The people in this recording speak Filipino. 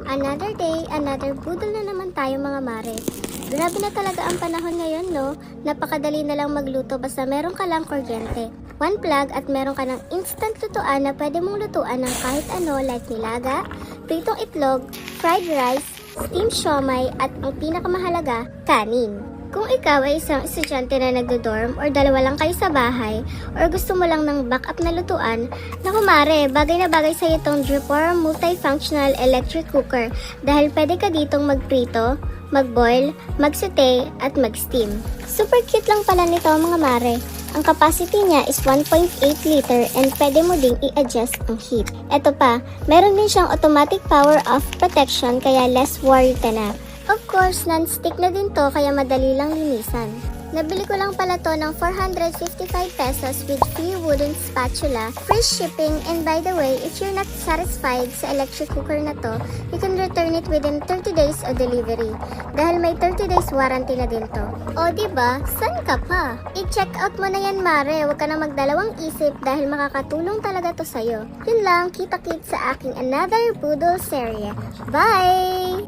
Another day, another budol na naman tayo mga mare. Grabe na talaga ang panahon ngayon, no? Napakadali na lang magluto basta meron ka lang kuryente. One plug at meron ka ng instant lutuan na pwede mong lutuan ng kahit ano like nilaga, pritong itlog, fried rice, steamed siomai at ang pinakamahalaga, kanin. Kung ikaw ay isang estudyante na nagdo-dorm or dalawa lang kayo sa bahay or gusto mo lang ng backup na lutuan, naku mare, bagay na bagay sa itong Dripor Multifunctional Electric Cooker dahil pwede ka ditong magprito, magboil, magsaute at mag-steam. Super cute lang pala nito mga mare. Ang capacity niya is 1.8 liter and pwede mo ding i-adjust ang heat. Eto pa, meron din siyang automatic power off protection kaya less worry ka na. Of course, non-stick na din to kaya madali lang linisan. Nabili ko lang pala to ng 455 pesos with free wooden spatula, free shipping, and by the way, if you're not satisfied sa electric cooker na to, you can return it within 30 days of delivery. Dahil may 30 days warranty na din to. O diba, san ka pa? I-check out mo na yan mare, huwag ka na magdalawang isip dahil makakatulong talaga to sa'yo. Yun lang, kita-kit sa aking another Boodle serye. Bye!